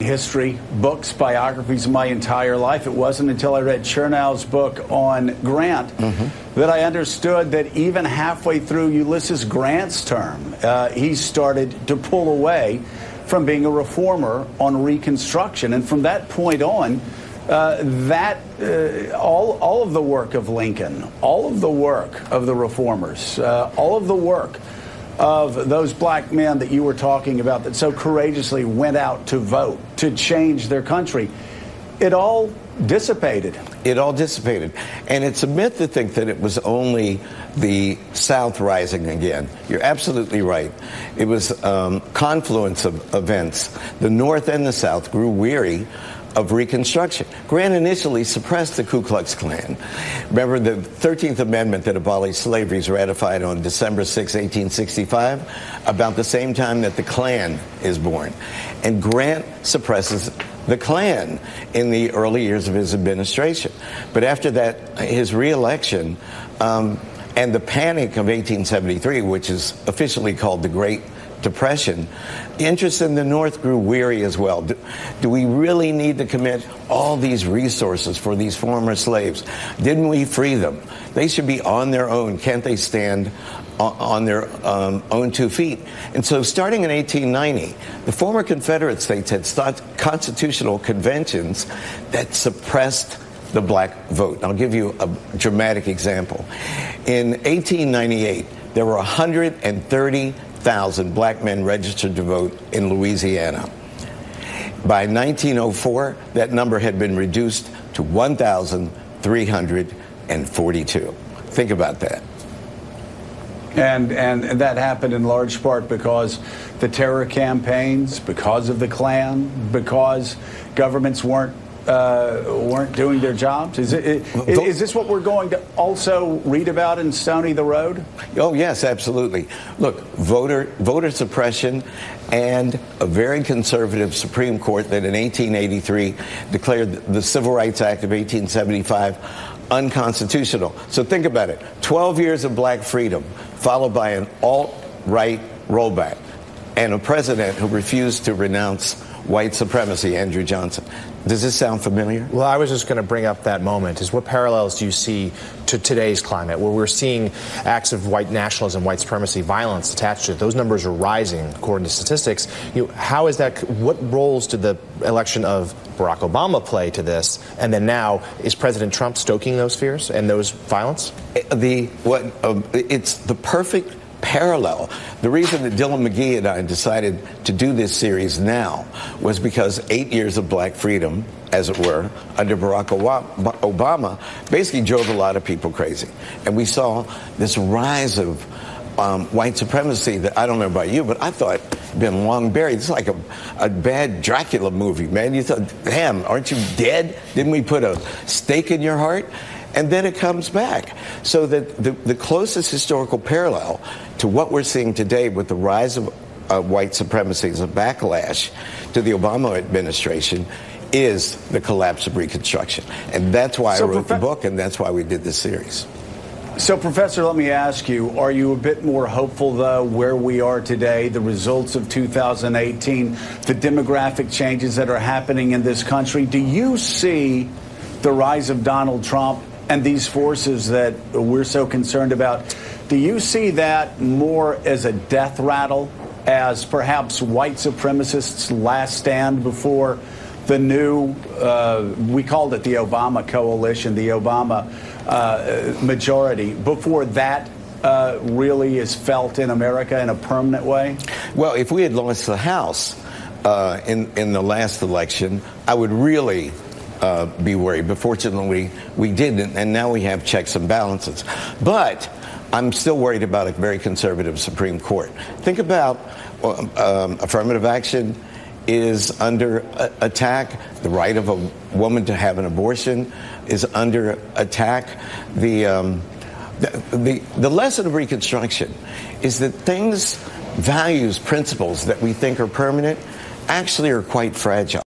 history, books, biographies my entire life. It wasn't until I read Chernow's book on Grant that I understood that even halfway through Ulysses Grant's term, he started to pull away from being a reformer on Reconstruction. And from that point on, all of the work of Lincoln, all of the work of the reformers, all of the work of those black men that you were talking about that so courageously went out to vote, to change their country, it all dissipated. It all dissipated. And it's a myth to think that it was only the South rising again. You're absolutely right. It was confluence of events. The North and the South grew weary of Reconstruction. Grant initially suppressed the Ku Klux Klan. Remember, the 13th Amendment that abolished slavery is ratified on December 6, 1865, about the same time that the Klan is born. And Grant suppresses the Klan in the early years of his administration. But after that, his re-election and the Panic of 1873, which is officially called the Great Depression, interest in the North grew weary as well. Do we really need to commit all these resources for these former slaves? Didn't we free them? They should be on their own. Can't they stand on their own 2 feet? And so starting in 1890, the former Confederate states had sought constitutional conventions that suppressed the black vote. I'll give you a dramatic example. In 1898, there were 130,000 black men registered to vote in Louisiana. By 1904, that number had been reduced to 1,342. Think about that. And that happened in large part because the terror campaigns, because of the Klan, because governments weren't doing their jobs? Is this what we're going to also read about in Stony the Road? Oh, yes, absolutely. Look, voter suppression and a very conservative Supreme Court that in 1883 declared the Civil Rights Act of 1875 unconstitutional. So think about it. 12 years of black freedom followed by an alt-right rollback and a president who refused to renounce white supremacy, Andrew Johnson. Does this sound familiar? Well, I was just going to bring up that moment. What parallels do you see to today's climate, where we're seeing acts of white nationalism, white supremacy, violence attached to it? Those numbers are rising, according to statistics. How is that? What roles did the election of Barack Obama play to this? And then now, is President Trump stoking those fears and those violence? It's the perfect parallel. The reason that Dylan McGee and I decided to do this series now was because 8 years of black freedom, as it were, under Barack Obama basically drove a lot of people crazy. And we saw this rise of white supremacy that, I don't know about you, but I thought had been long buried. It's like a bad Dracula movie, man. You thought, damn, aren't you dead? Didn't we put a stake in your heart? And then it comes back. So that the closest historical parallel to what we're seeing today with the rise of white supremacy as a backlash to the Obama administration is the collapse of Reconstruction. And that's why I wrote the book, and that's why we did this series. So, Professor, let me ask you, are you a bit more hopeful, though, where we are today, the results of 2018, the demographic changes that are happening in this country? Do you see the rise of Donald Trump and these forces that we're so concerned about, do you see that more as a death rattle, as perhaps white supremacists' last stand before the new, we called it the Obama coalition, the Obama majority, before that really is felt in America in a permanent way? Well, if we had lost the House in the last election, I would really be worried. But fortunately, we didn't, and now we have checks and balances. But I'm still worried about a very conservative Supreme Court. Think about affirmative action is under attack. The right of a woman to have an abortion is under attack. The lesson of Reconstruction is that things, values, principles that we think are permanent actually are quite fragile.